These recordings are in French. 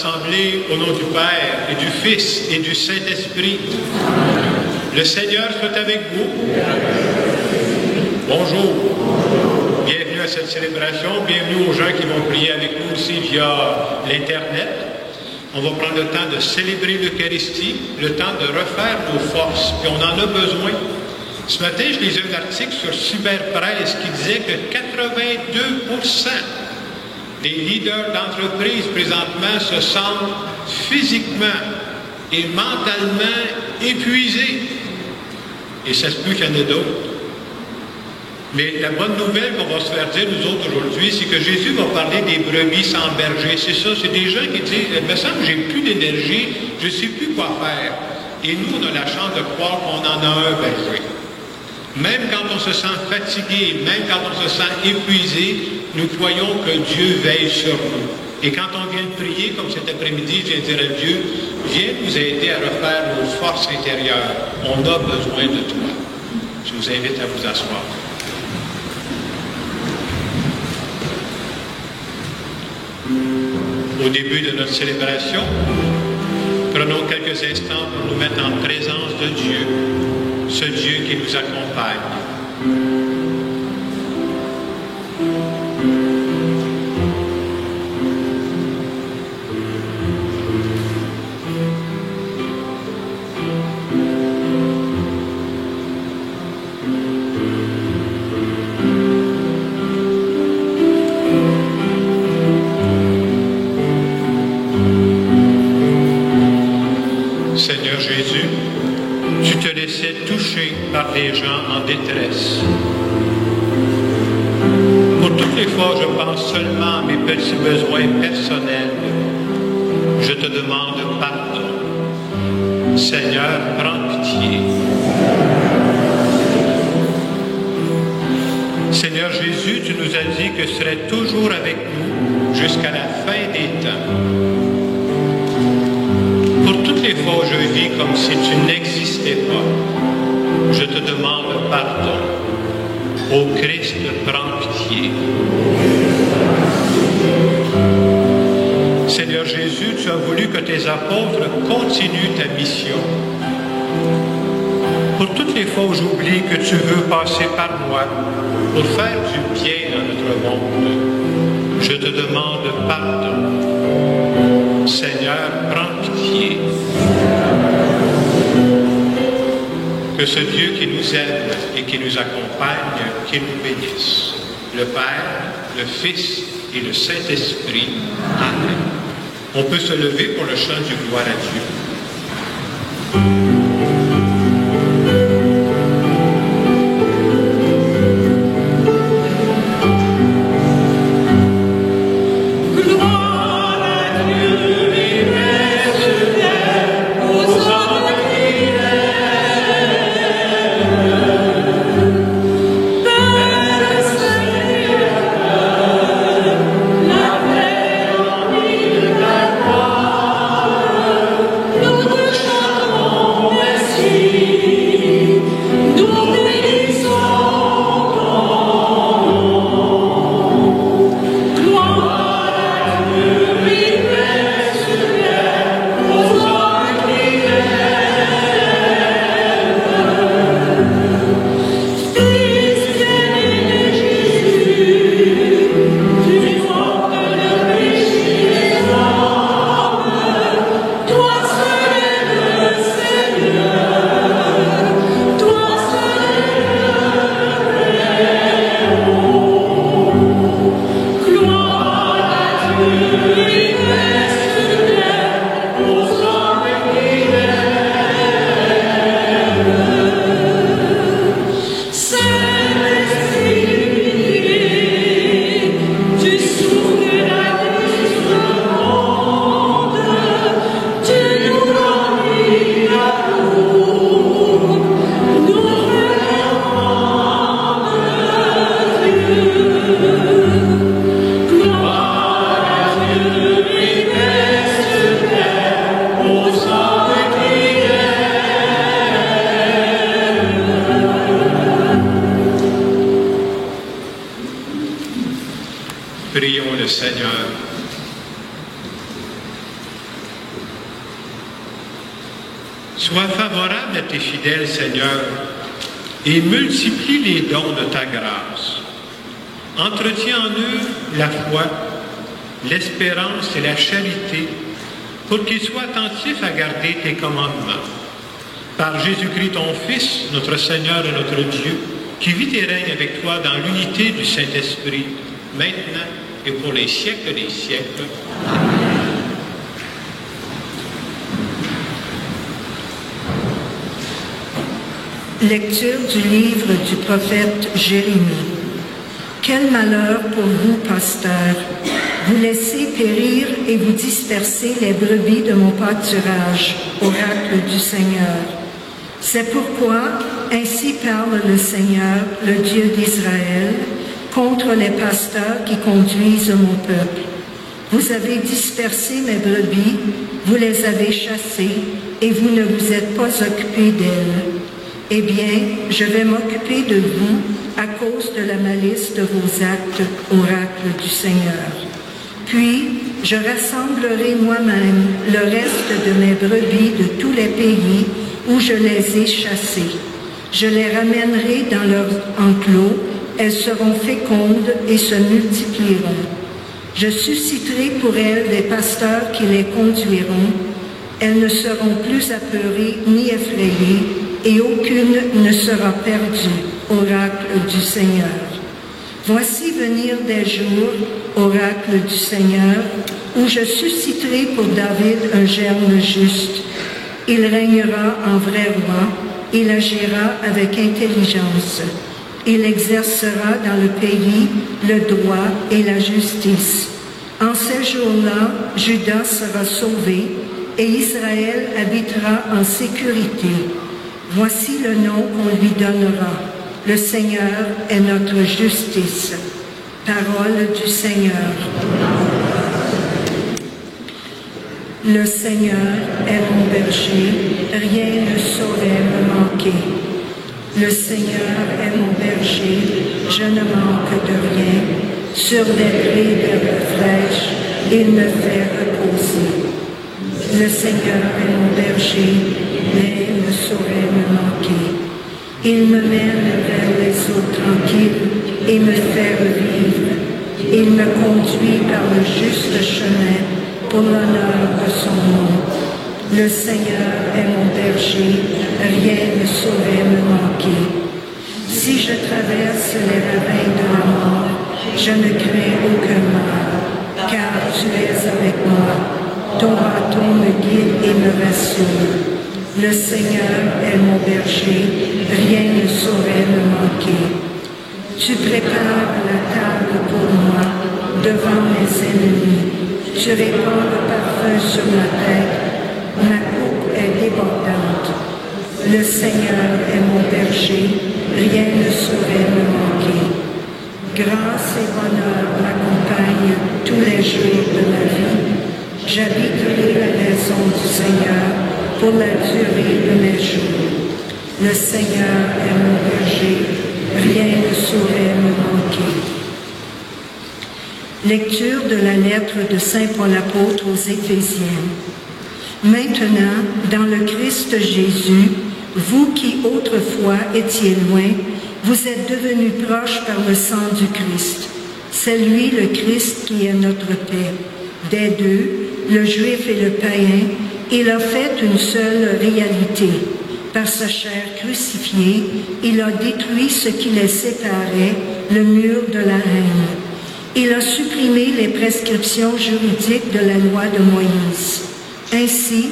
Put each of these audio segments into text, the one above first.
assemblés au nom du Père et du Fils et du Saint-Esprit. Le Seigneur soit avec vous. Bonjour. Bienvenue à cette célébration. Bienvenue aux gens qui vont prier avec nous aussi via l'Internet. On va prendre le temps de célébrer l'Eucharistie, le temps de refaire nos forces. Puis on en a besoin. Ce matin, je lisais un article sur Cyberpresse qui disait que 82% des leaders d'entreprise présentement se sentent physiquement et mentalement épuisés. Et ça se peut qu'il y en ait d'autres. Mais la bonne nouvelle qu'on va se faire dire, nous autres, aujourd'hui, c'est que Jésus va parler des brebis sans berger. C'est ça, c'est des gens qui disent, il me semble que j'ai plus d'énergie, je ne sais plus quoi faire. Et nous, on a la chance de croire qu'on en a un berger. Même quand on se sent fatigué, même quand on se sent épuisé, nous croyons que Dieu veille sur nous. Et quand on vient de prier, comme cet après-midi, je viens de dire à Dieu, viens nous aider à refaire nos forces intérieures. On a besoin de toi. Je vous invite à vous asseoir. Au début de notre célébration, prenons quelques instants pour nous mettre en présence de Dieu, ce Dieu qui nous accompagne. Seigneur Jésus, tu te laissais toucher par des gens en détresse. Pour toutes les fois où je pense seulement à mes petits besoins personnels, je te demande pardon. Seigneur, prends pitié. Seigneur Jésus, tu nous as dit que tu serais toujours avec nous jusqu'à la fin des temps. Pour toutes les fois où je vis comme si tu n'existais pas, je te demande pardon. Ô Christ, prends pitié. Seigneur Jésus, tu as voulu que tes apôtres continuent ta mission. Pour toutes les fois où j'oublie que tu veux passer par moi pour faire du bien dans notre monde, je te demande pardon. Seigneur, prends pitié. Que ce Dieu qui nous aime et qui nous accompagne, qu'il nous bénisse. Le Père, le Fils et le Saint-Esprit. Amen. On peut se lever pour le chant du gloire à Dieu. Prions le Seigneur. Sois favorable à tes fidèles, Seigneur, et multiplie les dons de ta grâce. Entretiens en eux la foi, l'espérance et la charité, pour qu'ils soient attentifs à garder tes commandements. Par Jésus-Christ, ton Fils, notre Seigneur et notre Dieu, qui vit et règne avec toi dans l'unité du Saint-Esprit, maintenant et pour les siècles des siècles. Lecture du livre du prophète Jérémie. Quel malheur pour vous, pasteurs! Vous laissez périr et vous dispersez les brebis de mon pâturage, oracle du Seigneur. C'est pourquoi, ainsi parle le Seigneur, le Dieu d'Israël, contre les pasteurs qui conduisent mon peuple. Vous avez dispersé mes brebis, vous les avez chassées, et vous ne vous êtes pas occupés d'elles. Eh bien, je vais m'occuper de vous à cause de la malice de vos actes, oracle du Seigneur. Puis, je rassemblerai moi-même le reste de mes brebis de tous les pays où je les ai chassées. Je les ramènerai dans leurs enclos, elles seront fécondes et se multiplieront. Je susciterai pour elles des pasteurs qui les conduiront. Elles ne seront plus apeurées ni effrayées, et aucune ne sera perdue, oracle du Seigneur. Voici venir des jours, oracle du Seigneur, où je susciterai pour David un germe juste. Il régnera en vrai roi, il agira avec intelligence. Il exercera dans le pays le droit et la justice. En ces jours-là, Juda sera sauvé et Israël habitera en sécurité. Voici le nom qu'on lui donnera. Le Seigneur est notre justice. Parole du Seigneur. Le Seigneur est mon berger, rien ne saurait me manquer. Le Seigneur est mon berger, je ne manque de rien. Sur des prés d'herbes fraîches, il me fait reposer. Le Seigneur est mon berger, rien ne saurait me manquer. Il me mène vers les eaux tranquilles et me fait revivre. Il me conduit par le juste chemin pour l'honneur de son nom. Le Seigneur est mon berger, rien ne saurait me manquer. Si je traverse les ravins de la mort, je ne crains aucun mal, car tu es avec moi. Ton bâton me guide et me rassure. Le Seigneur est mon berger, rien ne saurait me manquer. Tu prépares la table pour moi, devant mes ennemis. Tu répands le parfum sur ma tête, ma coupe est débordante. Le Seigneur est mon berger, rien ne saurait me manquer. Grâce et bonheur m'accompagnent tous les jours de ma vie. J'habiterai la maison du Seigneur pour la durée de mes jours. Le Seigneur est mon berger, rien ne saurait me manquer. Lecture de la lettre de Saint Paul apôtre aux Éphésiens. Maintenant, dans le Christ Jésus, vous qui autrefois étiez loin, vous êtes devenus proches par le sang du Christ. C'est lui le Christ qui est notre paix. Des deux, le juif et le païen, il a fait une seule réalité. Par sa chair crucifiée, il a détruit ce qui les séparait, le mur de la haine. Il a supprimé les prescriptions juridiques de la loi de Moïse. Ainsi,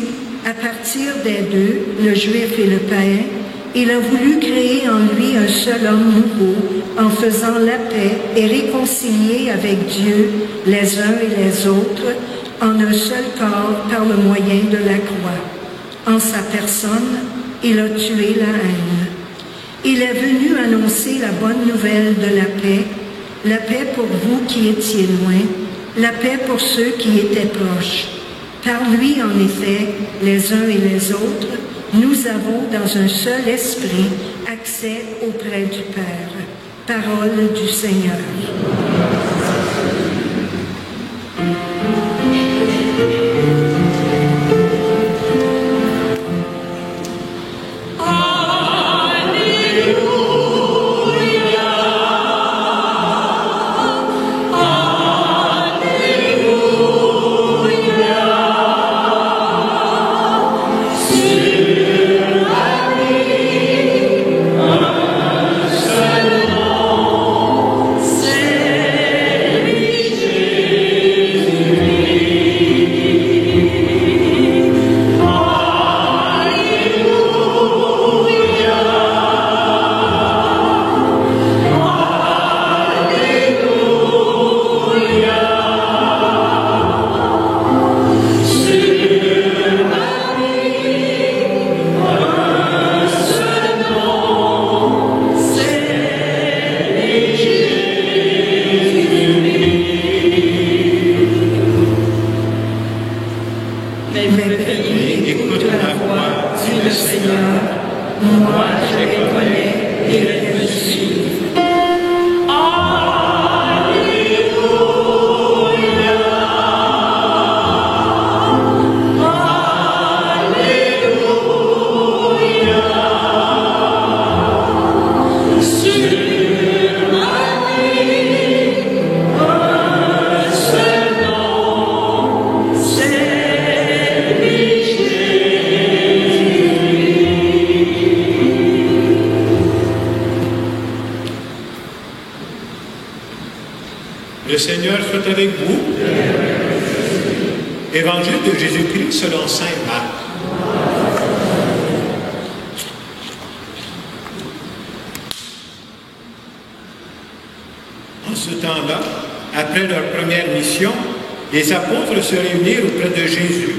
à partir des deux, le juif et le païen, il a voulu créer en lui un seul homme nouveau, en faisant la paix et réconcilier avec Dieu les uns et les autres, en un seul corps par le moyen de la croix. En sa personne, il a tué la haine. Il est venu annoncer la bonne nouvelle de la paix pour vous qui étiez loin, la paix pour ceux qui étaient proches. Par lui, en effet, les uns et les autres, nous avons dans un seul esprit accès auprès du Père. Parole du Seigneur. Le Seigneur soit avec vous. Évangile de Jésus-Christ selon saint Marc. En ce temps-là, après leur première mission, les apôtres se réunirent auprès de Jésus.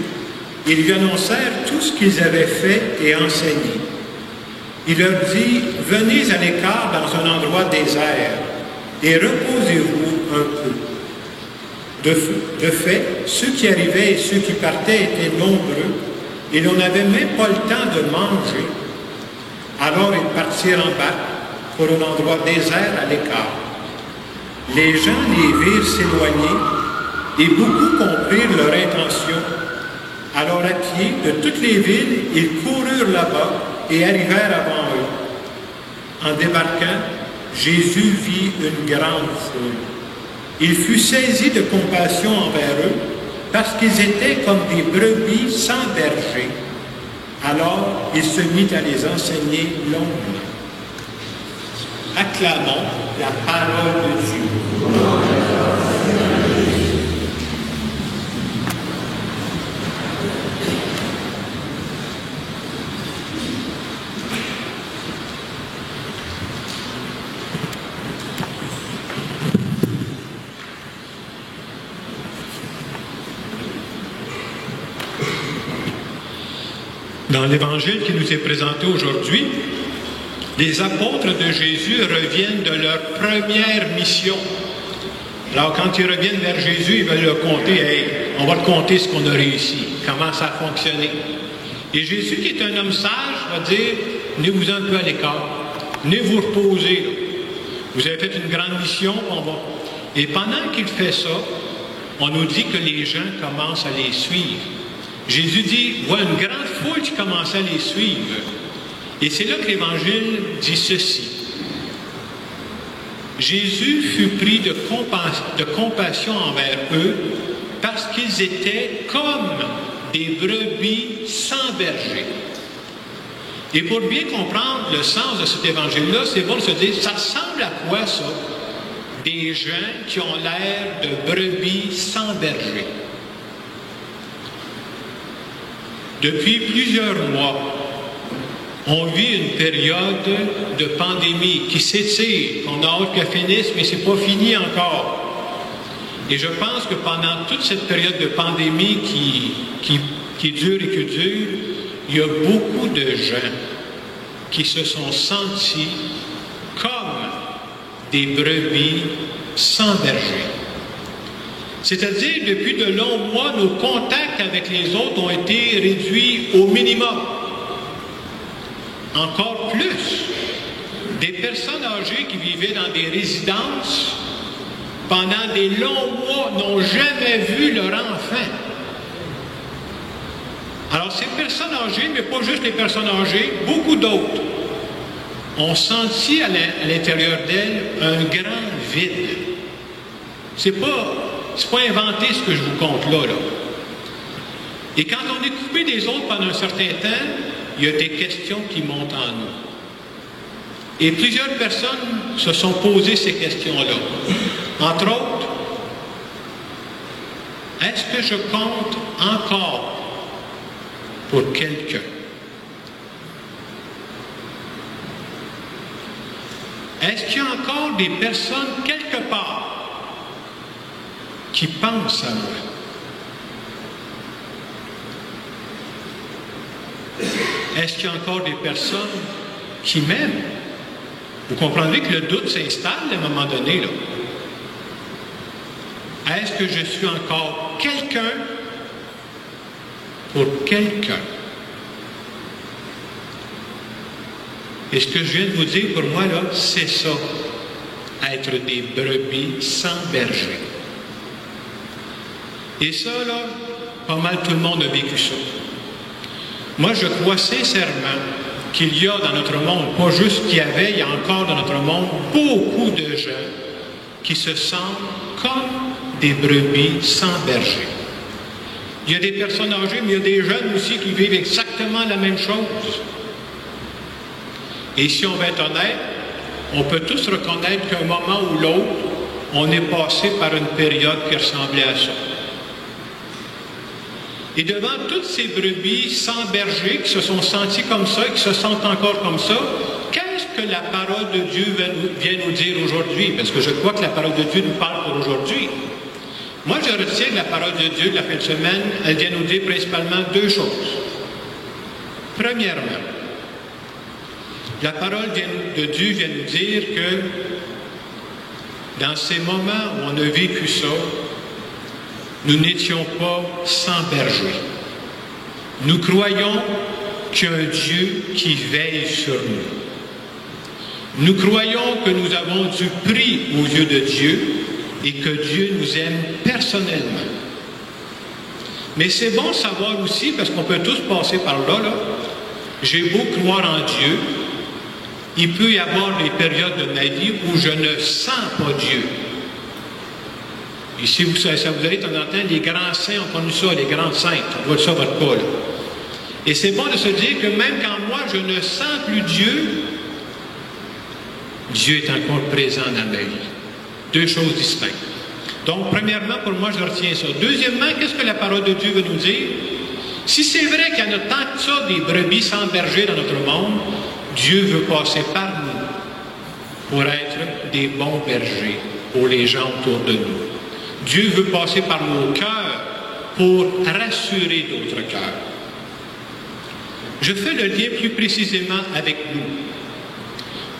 Ils lui annoncèrent tout ce qu'ils avaient fait et enseigné. Il leur dit, « Venez à l'écart dans un endroit désert et reposez-vous un peu. » De fait, ceux qui arrivaient et ceux qui partaient étaient nombreux et l'on n'avait même pas le temps de manger. Alors ils partirent en barque pour un endroit désert à l'écart. Les gens les virent s'éloigner et beaucoup comprirent leur intention. Alors à pied, de toutes les villes, ils coururent là-bas et arrivèrent avant eux. En débarquant, Jésus vit une grande foule. Il fut saisi de compassion envers eux, parce qu'ils étaient comme des brebis sans berger. Alors, il se mit à les enseigner longuement. Acclamons la parole de Dieu. Dans l'évangile qui nous est présenté aujourd'hui, les apôtres de Jésus reviennent de leur première mission. Alors, quand ils reviennent vers Jésus, ils veulent leur compter, hey, on va leur compter ce qu'on a réussi, comment ça a fonctionné. Et Jésus, qui est un homme sage, va dire, venez-vous un peu à l'écart, venez vous reposer. Vous avez fait une grande mission, on va. Et pendant qu'il fait ça, on nous dit que les gens commencent à les suivre. Jésus dit, voilà une grande foule qui commençait à les suivre. Et c'est là que l'Évangile dit ceci. Jésus fut pris de compassion envers eux parce qu'ils étaient comme des brebis sans berger. Et pour bien comprendre le sens de cet évangile-là, c'est bon de se dire, ça ressemble à quoi ça? Des gens qui ont l'air de brebis sans berger. Depuis plusieurs mois, on vit une période de pandémie qui s'étire. On a hâte qu'elle finisse, mais ce n'est pas fini encore. Et je pense que pendant toute cette période de pandémie qui dure et qui dure, il y a beaucoup de gens qui se sont sentis comme des brebis sans berger. C'est-à-dire, depuis de longs mois, nos contacts avec les autres ont été réduits au minimum. Encore plus, des personnes âgées qui vivaient dans des résidences pendant des longs mois n'ont jamais vu leur enfant. Alors, ces personnes âgées, mais pas juste les personnes âgées, beaucoup d'autres, ont senti à l'intérieur d'elles un grand vide. C'est pas inventé ce que je vous conte là. Et quand on est coupé des autres pendant un certain temps, il y a des questions qui montent en nous. Et plusieurs personnes se sont posées ces questions-là. Entre autres, est-ce que je compte encore pour quelqu'un? Est-ce qu'il y a encore des personnes quelque part qui pensent à moi? Est-ce qu'il y a encore des personnes qui m'aiment? Vous comprendrez que le doute s'installe à un moment donné, là. Est-ce que je suis encore quelqu'un pour quelqu'un? Et ce que je viens de vous dire, pour moi, là, c'est ça, être des brebis sans berger. Et ça, là, pas mal tout le monde a vécu ça. Moi, je crois sincèrement qu'il y a dans notre monde, pas juste qu'il y avait, il y a encore dans notre monde beaucoup de gens qui se sentent comme des brebis sans berger. Il y a des personnes âgées, mais il y a des jeunes aussi qui vivent exactement la même chose. Et si on va être honnête, on peut tous reconnaître qu'à un moment ou l'autre, on est passé par une période qui ressemblait à ça. Et devant toutes ces brebis sans berger qui se sont senties comme ça et qui se sentent encore comme ça, qu'est-ce que la parole de Dieu vient nous dire aujourd'hui? Parce que je crois que la parole de Dieu nous parle pour aujourd'hui. Moi, je retiens de la parole de Dieu de la fin de semaine, elle vient nous dire principalement deux choses. Premièrement, la parole de Dieu vient nous dire que dans ces moments où on a vécu ça, nous n'étions pas sans berger. Nous croyons qu'il y a un Dieu qui veille sur nous. Nous croyons que nous avons du prix aux yeux de Dieu et que Dieu nous aime personnellement. Mais c'est bon de savoir aussi, parce qu'on peut tous passer par là, j'ai beau croire en Dieu, il peut y avoir des périodes de ma vie où je ne sens pas Dieu. Ici, ça vous allez de temps en temps, les grands saints ont connu ça, les grandes saintes, on voit ça votre pas là. Et c'est bon de se dire que même quand moi je ne sens plus Dieu, Dieu est encore présent dans ma vie. Deux choses distinctes. Donc, premièrement, pour moi, je retiens ça. Deuxièmement, qu'est-ce que la parole de Dieu veut nous dire? Si c'est vrai qu'il y en a tant que ça, des brebis sans berger dans notre monde, Dieu veut passer par nous pour être des bons bergers pour les gens autour de nous. Dieu veut passer par nos cœurs pour rassurer d'autres cœurs. Je fais le lien plus précisément avec nous.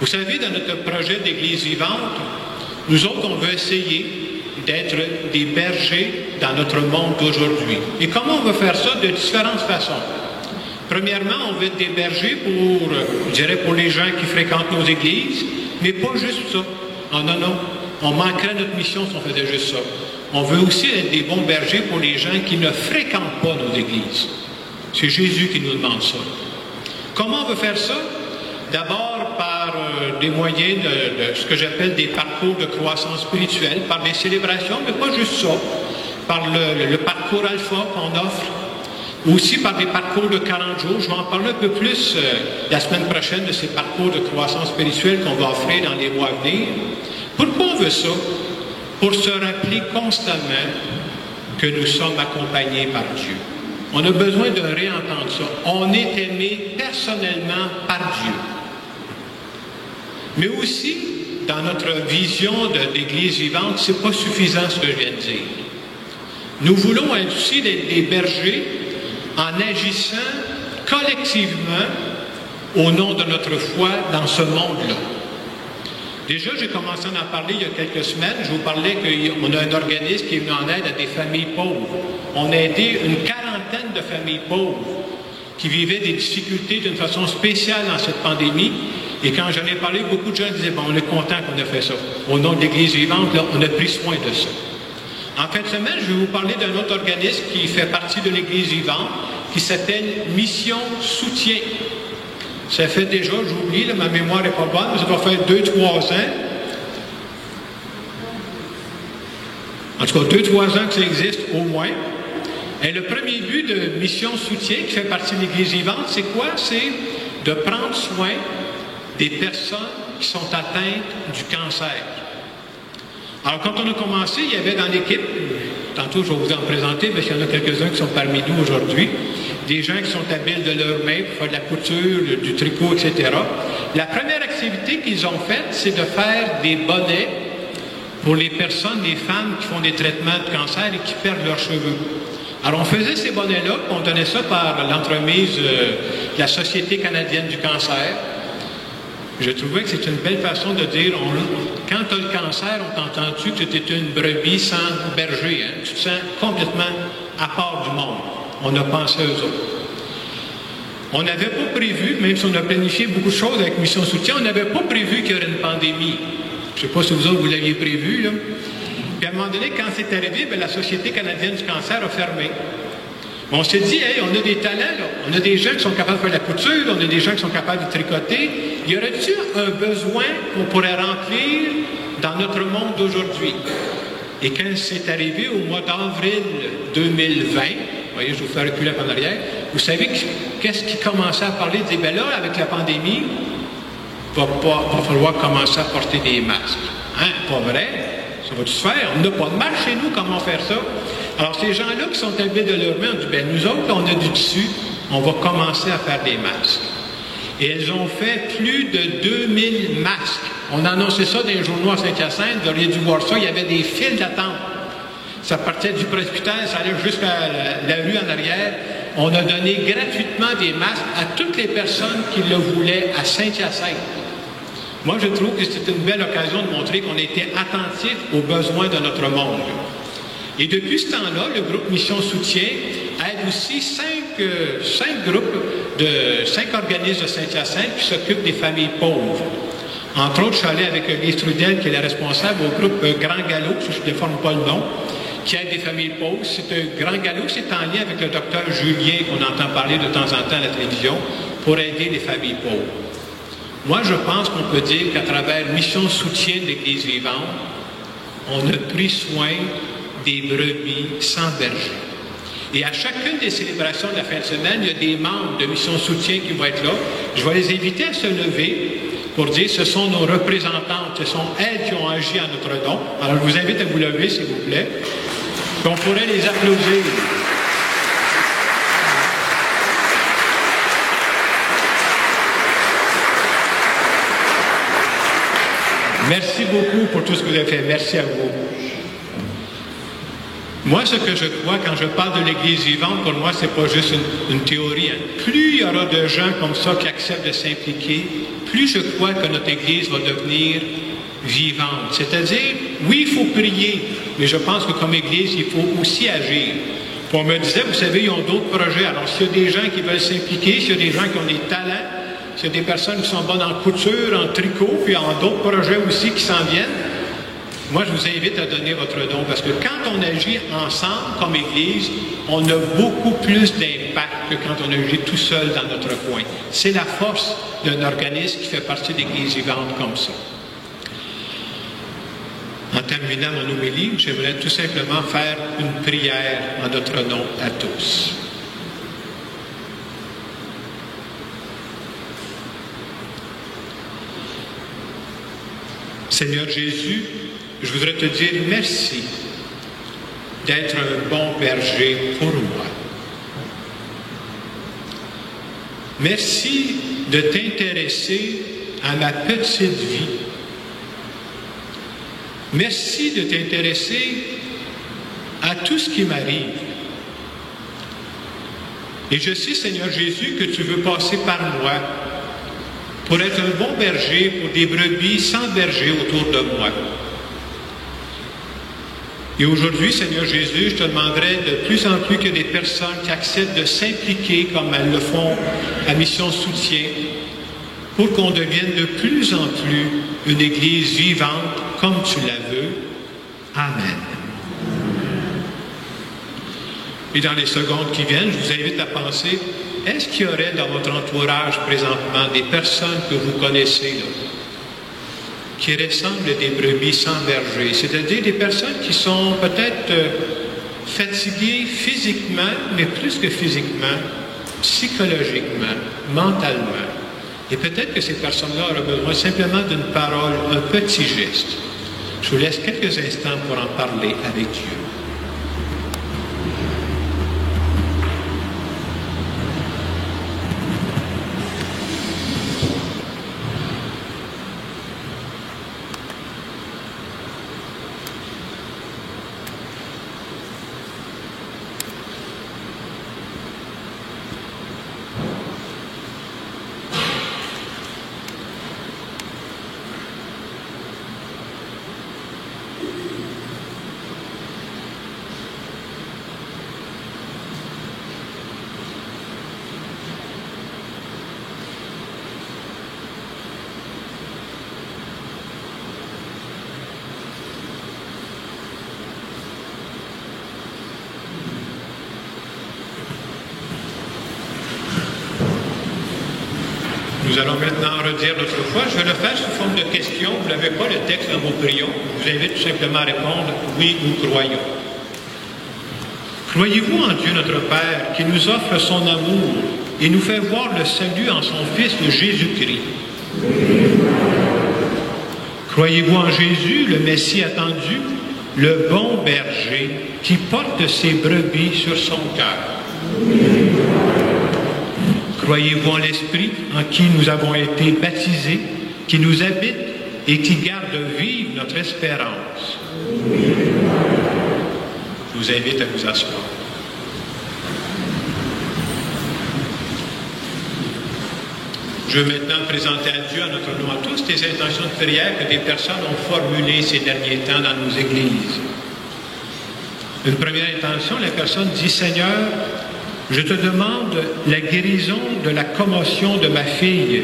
Vous savez, dans notre projet d'Église vivante, nous autres, on veut essayer d'être des bergers dans notre monde d'aujourd'hui. Et comment on va faire ça? De différentes façons. Premièrement, on veut être des bergers pour, je dirais, pour les gens qui fréquentent nos églises, mais pas juste ça. Oh, non, non. On manquerait notre mission si on faisait juste ça. On veut aussi être des bons bergers pour les gens qui ne fréquentent pas nos églises. C'est Jésus qui nous demande ça. Comment on veut faire ça? D'abord par des moyens de ce que j'appelle des parcours de croissance spirituelle, par des célébrations, mais pas juste ça. Par le parcours alpha qu'on offre, aussi par des parcours de 40 jours. Je vais en parler un peu plus la semaine prochaine de ces parcours de croissance spirituelle qu'on va offrir dans les mois à venir. Pourquoi on veut ça? Pour se rappeler constamment que nous sommes accompagnés par Dieu. On a besoin de réentendre ça. On est aimé personnellement par Dieu. Mais aussi, dans notre vision d'Église vivante, ce n'est pas suffisant ce que je viens de dire. Nous voulons être aussi des bergers en agissant collectivement au nom de notre foi dans ce monde-là. Déjà, j'ai commencé à en parler il y a quelques semaines. Je vous parlais qu'on a un organisme qui est venu en aide à des familles pauvres. On a aidé une quarantaine de familles pauvres qui vivaient des difficultés d'une façon spéciale dans cette pandémie. Et quand j'en ai parlé, beaucoup de gens disaient, bon, on est content qu'on a fait ça. Au nom de l'Église vivante, là, on a pris soin de ça. En fin de semaine, je vais vous parler d'un autre organisme qui fait partie de l'Église vivante, qui s'appelle Mission Soutien. Ça fait déjà, j'oublie, ma mémoire n'est pas bonne, mais ça doit faire 2-3 ans. En tout cas, 2-3 ans que ça existe, au moins. Et le premier but de Mission Soutien, qui fait partie de l'Église vivante, c'est quoi? C'est de prendre soin des personnes qui sont atteintes du cancer. Alors, quand on a commencé, il y avait dans l'équipe, tantôt je vais vous en présenter, parce qu'il y en a quelques-uns qui sont parmi nous aujourd'hui, des gens qui sont habiles de leurs mains pour faire de la couture, du tricot, etc. La première activité qu'ils ont faite, c'est de faire des bonnets pour les personnes, les femmes qui font des traitements de cancer et qui perdent leurs cheveux. Alors, on faisait ces bonnets-là, on donnait ça par l'entremise de la Société canadienne du cancer. Je trouvais que c'est une belle façon de dire, quand tu as le cancer, on t'a entendu que tu étais une brebis sans berger. Hein? Tu te sens complètement à part du monde. On a pensé à eux autres. On n'avait pas prévu, même si on a planifié beaucoup de choses avec Mission Soutien, on n'avait pas prévu qu'il y aurait une pandémie. Je ne sais pas si vous autres, vous l'aviez prévu, là. Puis à un moment donné, quand c'est arrivé, bien, la Société canadienne du cancer a fermé. On s'est dit, hey, on a des talents, là. On a des gens qui sont capables de faire la couture, on a des gens qui sont capables de tricoter. Y aurait-il un besoin qu'on pourrait remplir dans notre monde d'aujourd'hui? Et quand c'est arrivé au mois d'avril 2020, vous voyez, je vous fais reculer en arrière, vous savez qu'est-ce qui commençait à parler? Ils disaient, bien là, avec la pandémie, va falloir commencer à porter des masques. Hein? Pas vrai? Ça va-tu se faire? On n'a pas de marche chez nous, comment faire ça? Alors, ces gens-là qui sont élevés de leurs mains ont dit, bien, nous autres, on a du tissu, on va commencer à faire des masques. Et elles ont fait plus de 2000 masques. On a annoncé ça dans les journaux à Saint-Hyacinthe, vous auriez dû voir ça, il y avait des files d'attente. Ça partait du presbytère, ça allait jusqu'à la rue en arrière. On a donné gratuitement des masques à toutes les personnes qui le voulaient à Saint-Hyacinthe. Moi, je trouve que c'est une belle occasion de montrer qu'on était attentif aux besoins de notre monde. Et depuis ce temps-là, le groupe Mission Soutien aide aussi 5 organismes de Saint-Hyacinthe qui s'occupent des familles pauvres. Entre autres, je suis allé avec Lise Trudel, qui est la responsable au groupe Grand Galop, si je ne déforme pas le nom, qui aide des familles pauvres. C'est un Grand Galop, c'est en lien avec le docteur Julien, qu'on entend parler de temps en temps à la télévision, pour aider les familles pauvres. Moi, je pense qu'on peut dire qu'à travers Mission Soutien de l'Église vivante, on a pris soin des brebis sans berger. Et à chacune des célébrations de la fin de semaine, il y a des membres de Mission Soutien qui vont être là. Je vais les inviter à se lever pour dire ce sont nos représentantes, ce sont elles qui ont agi en notre nom. Alors, je vous invite à vous lever, s'il vous plaît. Puis on pourrait les applaudir. Merci beaucoup pour tout ce que vous avez fait. Merci à vous. Moi, ce que je crois, quand je parle de l'Église vivante, pour moi, c'est pas juste une théorie. Plus il y aura de gens comme ça qui acceptent de s'impliquer, plus je crois que notre Église va devenir vivante. C'est-à-dire, oui, il faut prier, mais je pense que comme Église, il faut aussi agir. Puis on me disait, vous savez, ils ont d'autres projets. Alors, s'il y a des gens qui veulent s'impliquer, s'il y a des gens qui ont des talents, s'il y a des personnes qui sont bonnes en couture, en tricot, puis en d'autres projets aussi qui s'en viennent, moi, je vous invite à donner votre don, parce que quand on agit ensemble comme Église, on a beaucoup plus d'impact que quand on agit tout seul dans notre coin. C'est la force d'un organisme qui fait partie de l'Église vivante comme ça. En terminant mon homélie, j'aimerais tout simplement faire une prière en notre nom à tous. Seigneur Jésus, je voudrais te dire merci d'être un bon berger pour moi. Merci de t'intéresser à ma petite vie. Merci de t'intéresser à tout ce qui m'arrive. Et je sais, Seigneur Jésus, que tu veux passer par moi pour être un bon berger pour des brebis sans berger autour de moi. Et aujourd'hui, Seigneur Jésus, je te demanderai de plus en plus que des personnes qui acceptent de s'impliquer comme elles le font à Mission Soutien, pour qu'on devienne de plus en plus une Église vivante comme tu la veux. Amen. Et dans les secondes qui viennent, je vous invite à penser, est-ce qu'il y aurait dans votre entourage présentement des personnes que vous connaissez là, qui ressemblent à des brebis sans berger, c'est-à-dire des personnes qui sont peut-être fatiguées physiquement, mais plus que physiquement, psychologiquement, mentalement. Et peut-être que ces personnes-là auraient besoin simplement d'une parole, un petit geste. Je vous laisse quelques instants pour en parler avec Dieu. Nous allons maintenant redire notre foi. Je vais le faire sous forme de question. Vous n'avez pas le texte dans vos prions. Je vous invite tout simplement à répondre « Oui, nous croyons ». Croyez-vous en Dieu notre Père, qui nous offre son amour et nous fait voir le salut en son Fils Jésus-Christ? Croyez-vous en Jésus, le Messie attendu, le bon berger qui porte ses brebis sur son cœur. Croyez-vous en l'Esprit en qui nous avons été baptisés, qui nous habite et qui garde vive notre espérance? Je vous invite à vous asseoir. Je veux maintenant présenter à Dieu, à notre nom à tous, les intentions de prière que des personnes ont formulées ces derniers temps dans nos églises. Une première intention, la personne dit « Seigneur, je te demande la guérison de la commotion de ma fille,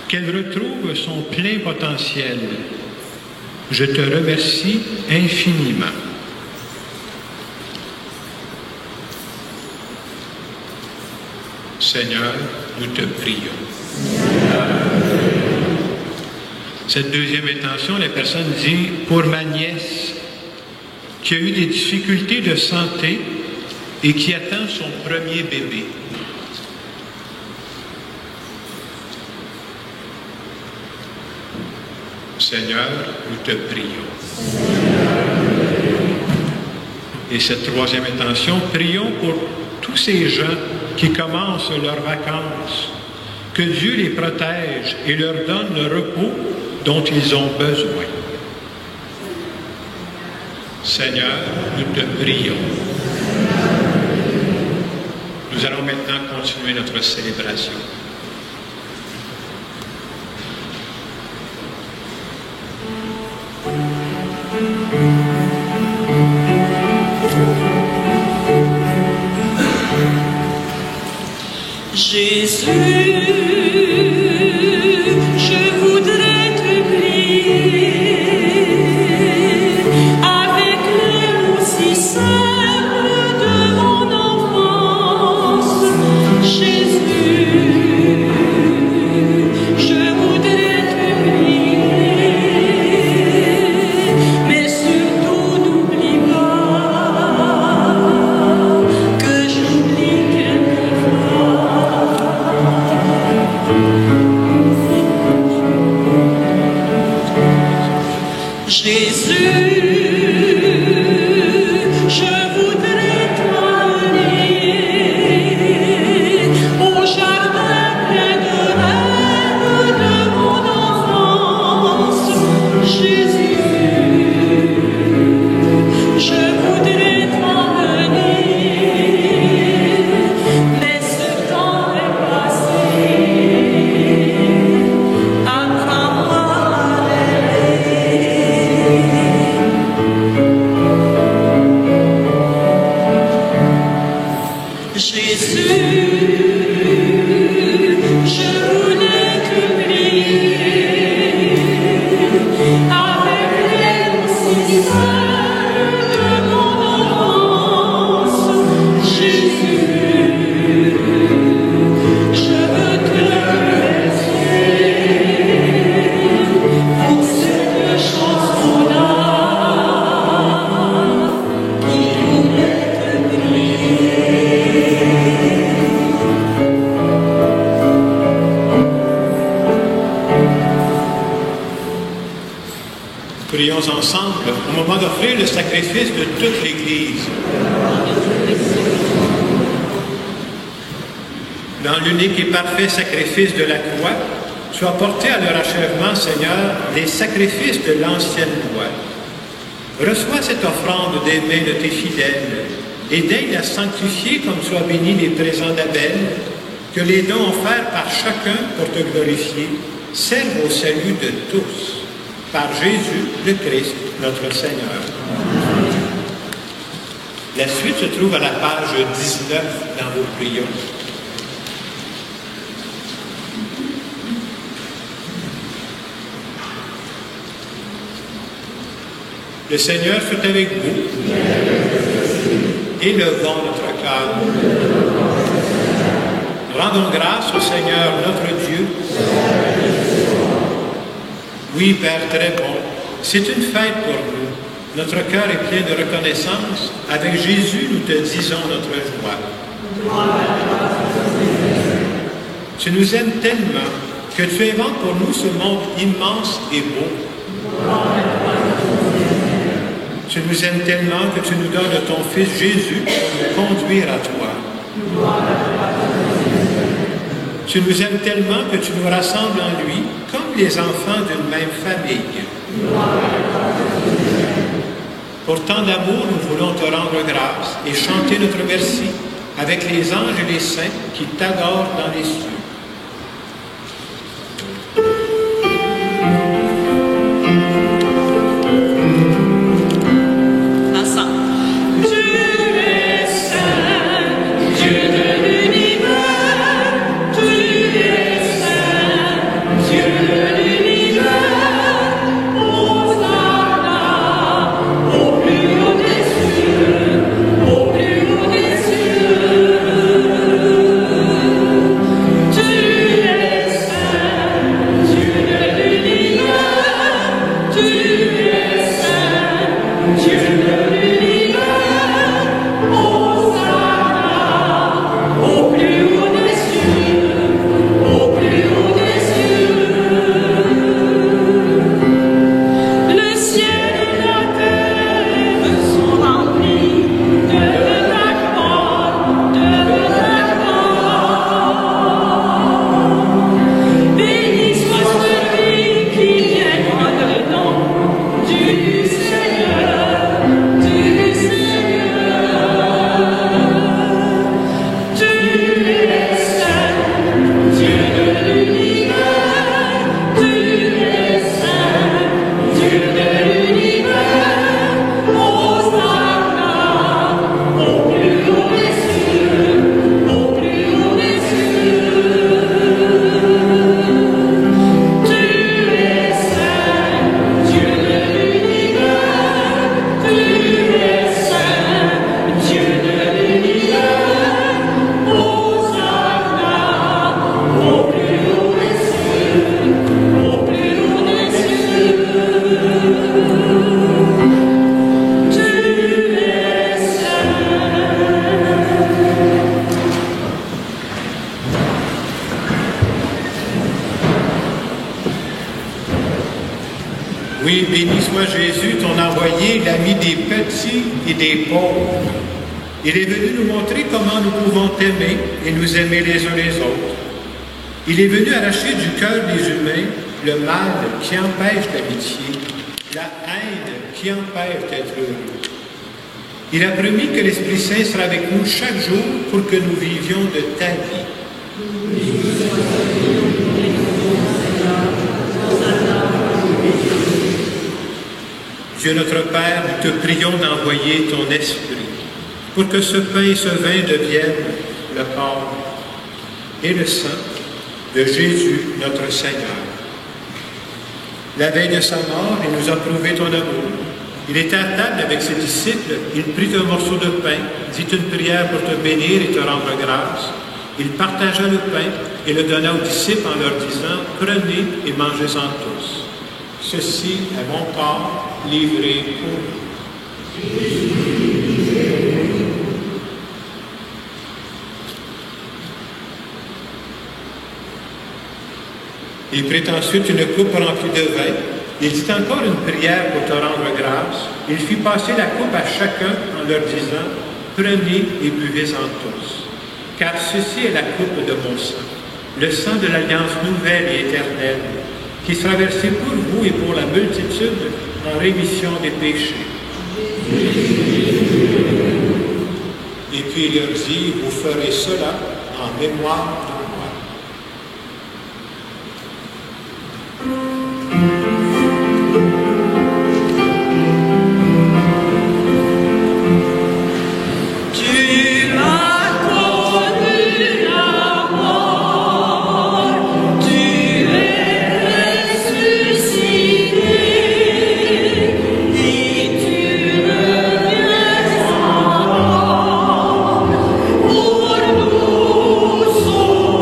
qu'elle retrouve son plein potentiel. Je te remercie infiniment. » Seigneur, nous te prions. Cette deuxième intention, la personne dit « Pour ma nièce, qui a eu des difficultés de santé et qui attend son premier bébé. » Seigneur, nous te prions. Et cette troisième intention, prions pour tous ces gens qui commencent leurs vacances, que Dieu les protège et leur donne le repos dont ils ont besoin. Seigneur, nous te prions. Nous allons maintenant continuer notre célébration. Jésus, je voudrais te prier avec les mots si simples de mon enfance. Jésus, je voudrais te prier, mais surtout n'oublie pas que j'oublie quelquefois. Jésus, je voudrais t'emmener au jardin plein de rêves de mon enfance. Jésus, je voudrais t'emmener, mais ce temps est passé. Apprends-moi Jésus, je voulais te prier avec les mots si simples de mon enfance. Jésus, je veux te remercier pour cette chanson-là qui voulait te prier. Prions ensemble au moment d'offrir le sacrifice de toute l'Église. Dans l'unique et parfait sacrifice de la croix, soient portés à leur achèvement, Seigneur, les sacrifices de l'ancienne loi. Reçois cette offrande des mains de tes fidèles et daigne la sanctifier comme soient bénis les présents d'Abel, que les dons offerts par chacun pour te glorifier servent au salut de tous. Par Jésus le Christ, notre Seigneur. La suite se trouve à la page 19 dans vos prions. Le Seigneur soit avec vous. Élevons notre cœur. Rendons grâce au Seigneur notre Dieu. Oui, Père très bon, c'est une fête pour nous. Notre cœur est plein de reconnaissance. Avec Jésus, nous te disons notre joie. Tu nous aimes tellement que tu inventes pour nous ce monde immense et beau. Tu nous aimes tellement que tu nous donnes ton Fils Jésus pour nous conduire à toi. Tu nous aimes tellement que tu nous rassembles en lui comme les enfants d'une même famille. Pour tant d'amour, nous voulons te rendre grâce et chanter notre merci avec les anges et les saints qui t'adorent dans les cieux. Oui, béni soit Jésus, ton envoyé, l'ami des petits et des pauvres. Il est venu nous montrer comment nous pouvons t'aimer et nous aimer les uns les autres. Il est venu arracher du cœur des humains le mal qui empêche l'amitié, la haine qui empêche d'être heureux. Il a promis que l'Esprit Saint sera avec nous chaque jour pour que nous vivions de ta vie. Dieu notre Père, nous te prions d'envoyer ton Esprit pour que ce pain et ce vin deviennent le corps et le sang de Jésus notre Seigneur. La veille de sa mort, il nous a prouvé ton amour. Il était à table avec ses disciples, il prit un morceau de pain, dit une prière pour te bénir et te rendre grâce. Il partagea le pain et le donna aux disciples en leur disant, « Prenez et mangez-en tous. Ceci est mon corps livré pour vous. » Il prit ensuite une coupe remplie de vin. Il dit encore une prière pour te rendre grâce. Il fit passer la coupe à chacun en leur disant, « Prenez et buvez-en tous, car ceci est la coupe de mon sang, le sang de l'alliance nouvelle et éternelle, qui sera versé pour vous et pour la multitude en rémission des péchés. » Et puis il leur dit, « Vous ferez cela en mémoire de moi. » Pour nous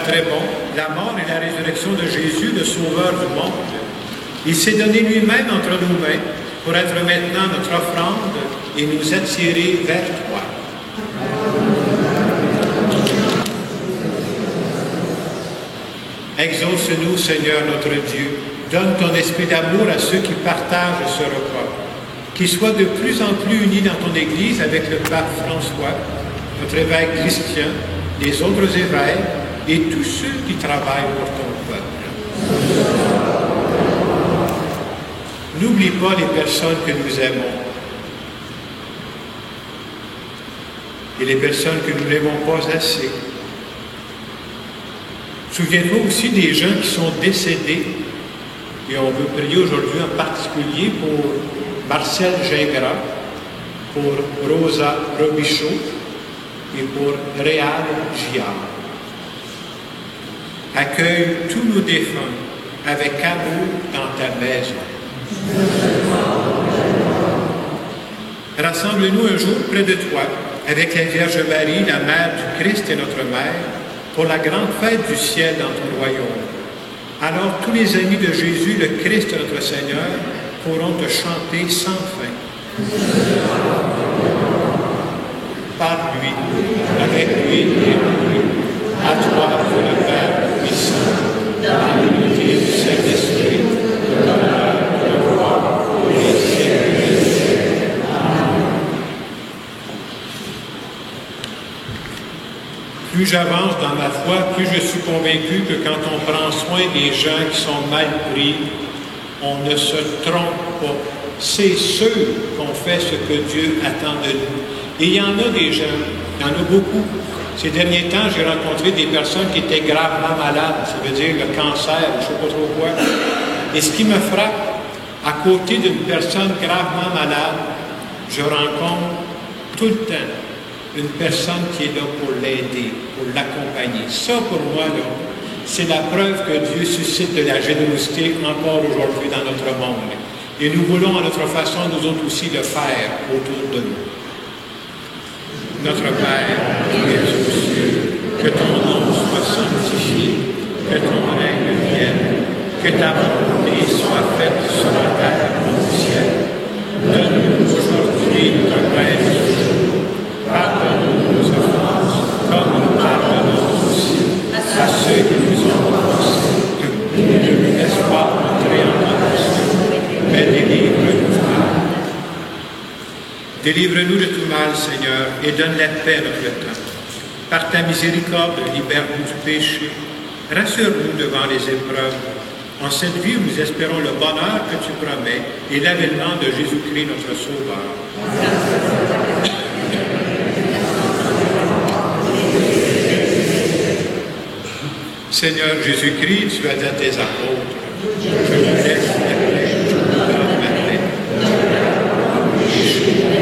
Père très bon, la mort et la résurrection de Jésus, le Sauveur du monde. Il s'est donné lui-même entre nos mains pour être maintenant notre offrande et nous attirer vers toi. Exauce-nous, Seigneur notre Dieu. Donne ton esprit d'amour à ceux qui partagent ce repas. Qu'ils soient de plus en plus unis dans ton Église avec le pape François, notre évêque Christian, les autres évêques et tous ceux qui travaillent pour ton peuple. N'oublie pas les personnes que nous aimons et les personnes que nous n'aimons pas assez. Souviens-toi aussi des gens qui sont décédés et on veut prier aujourd'hui en particulier pour Marcel Gingras, pour Rosa Robichaud et pour Réal Giard. Accueille tous nos défunts avec amour dans ta maison. Rassemble-nous un jour près de toi avec la Vierge Marie, la Mère du Christ et notre Mère, pour la grande fête du ciel dans ton royaume. Alors tous les amis de Jésus, le Christ notre Seigneur, pourront te chanter sans fin. Par lui, avec lui et en lui, à toi, le Père puissant, dans l'unité du Saint-Esprit, l'honneur, le roi, les siècles des siècles. Amen. Plus j'avance dans ma foi, plus je suis convaincu que quand on prend soin des gens qui sont mal pris, on ne se trompe pas. C'est sûr qu'on fait ce que Dieu attend de nous. Et il y en a des gens, il y en a beaucoup. Ces derniers temps, j'ai rencontré des personnes qui étaient gravement malades, ça veut dire le cancer, je ne sais pas trop quoi. Et ce qui me frappe, à côté d'une personne gravement malade, je rencontre tout le temps une personne qui est là pour l'aider, pour l'accompagner. Ça, pour moi, là, c'est la preuve que Dieu suscite de la générosité encore aujourd'hui dans notre monde. Et nous voulons, à notre façon, nous autres aussi, le faire autour de nous. Notre Père, qui es aux cieux, que ton nom soit sanctifié, que ton règne vienne, que ta volonté soit faite sur la terre comme au ciel. Donne-nous aujourd'hui notre pain de ce jour. Pardonne-nous nos offenses, comme nous pardonnons aussi à ceux qui nous ont offensés. Ne nous laisse pas entrer en tentation, mais délivre-nous du mal. Délivre-nous de tout mal, Seigneur, et donne la paix à notre temps. Par ta miséricorde, libère-nous du péché. Rassure-nous devant les épreuves. En cette vie, nous espérons le bonheur que tu promets et l'avènement de Jésus-Christ, notre Sauveur. Seigneur Jésus-Christ, tu as dit à tes apôtres, je vous laisse la paix, je vous donne ma paix.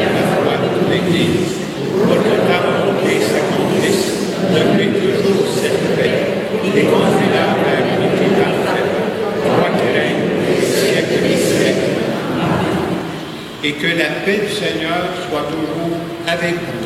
La foi de l'Église, pour que ta volonté s'accomplisse, donne-lui toujours cette paix et conduis-la vers l'unité parfaite, toi qui règnes des siècles des siècles. Et que la paix du Seigneur soit toujours avec vous.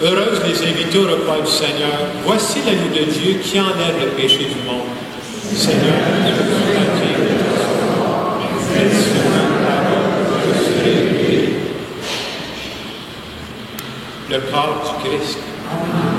Heureuses les invités au repas du Seigneur. Voici l'agneau de Dieu qui enlève le péché du monde. Seigneur, je suis digne de ta parole, mais seulement ta parole, je serai guéri. Le corps du Christ. Amen.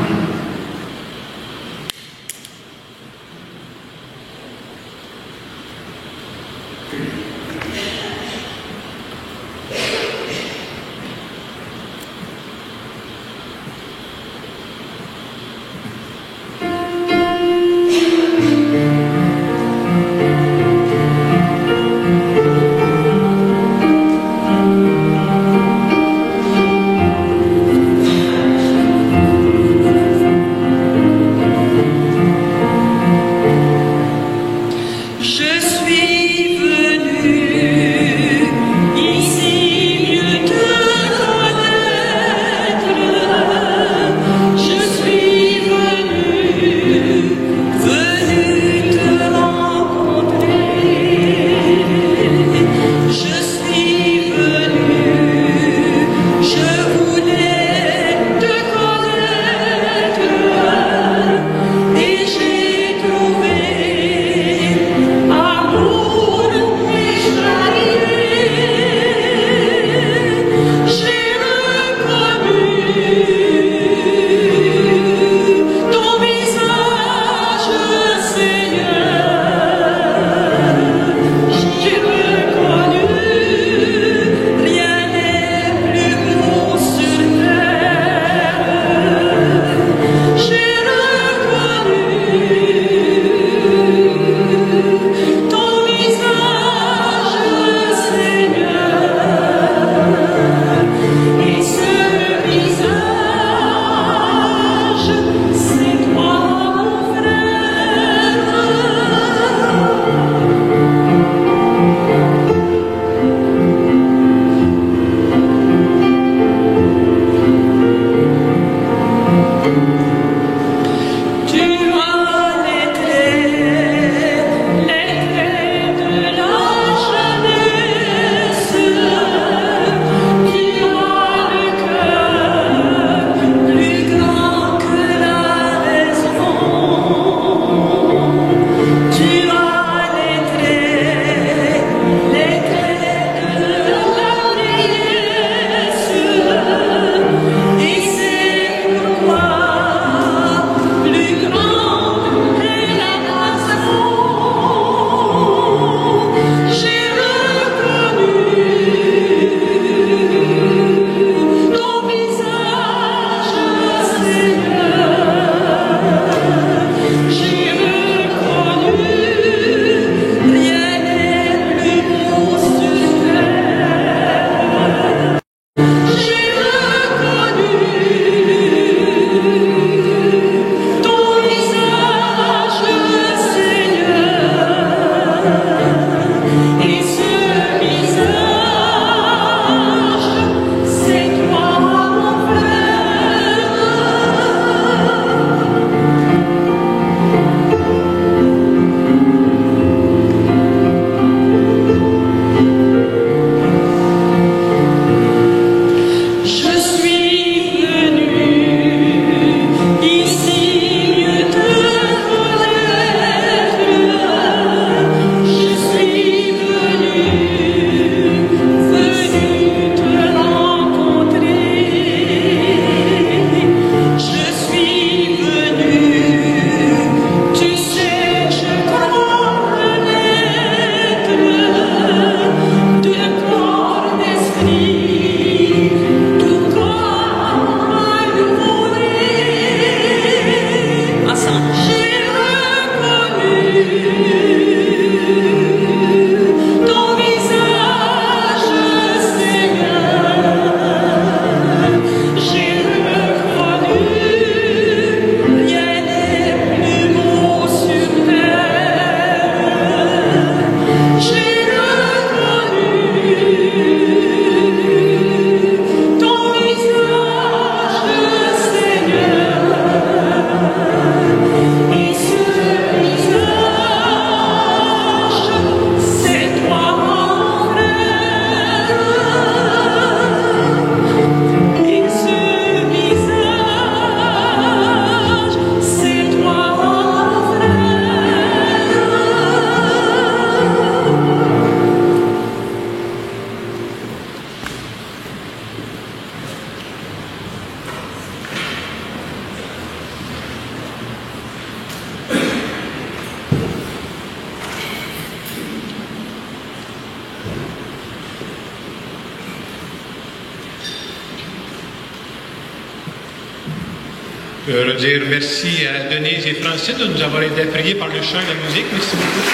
Je veux dire merci à Denise et Francine de nous avoir aidés à prier par le chant et la musique. Merci beaucoup.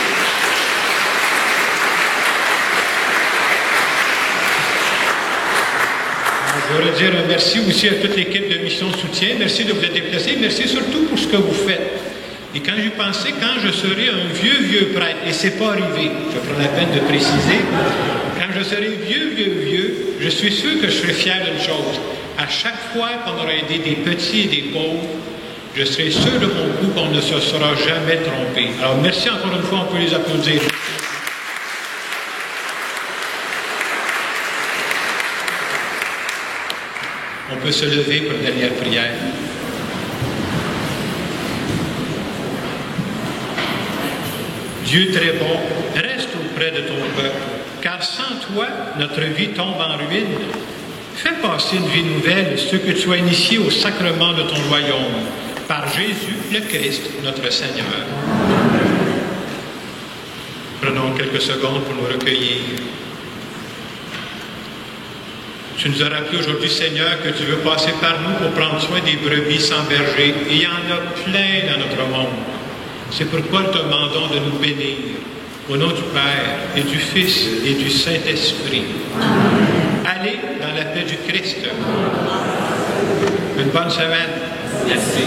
Je veux dire merci aussi à toute l'équipe de Mission Soutien. Merci de vous être déplacés. Merci surtout pour ce que vous faites. Et quand j'y pensais, quand je serai un vieux prêtre, et c'est pas arrivé, je prends la peine de préciser, quand je serai vieux, je suis sûr que je serai fier d'une chose. À chaque fois qu'on aura aidé des petits et des pauvres, je serai sûr de mon coup qu'on ne se sera jamais trompé. Alors merci encore une fois, on peut les applaudir. On peut se lever pour une dernière prière. Dieu très bon, reste auprès de ton peuple, car sans toi, notre vie tombe en ruine. Fais passer une vie nouvelle ceux que tu as initiés au sacrement de ton royaume, par Jésus le Christ, notre Seigneur. Prenons quelques secondes pour nous recueillir. Tu nous as rappelé aujourd'hui, Seigneur, que tu veux passer par nous pour prendre soin des brebis sans berger. Et il y en a plein dans notre monde. C'est pourquoi nous te demandons de nous bénir. Au nom du Père et du Fils et du Saint-Esprit. Allez dans la paix du Christ. Une bonne semaine. Merci.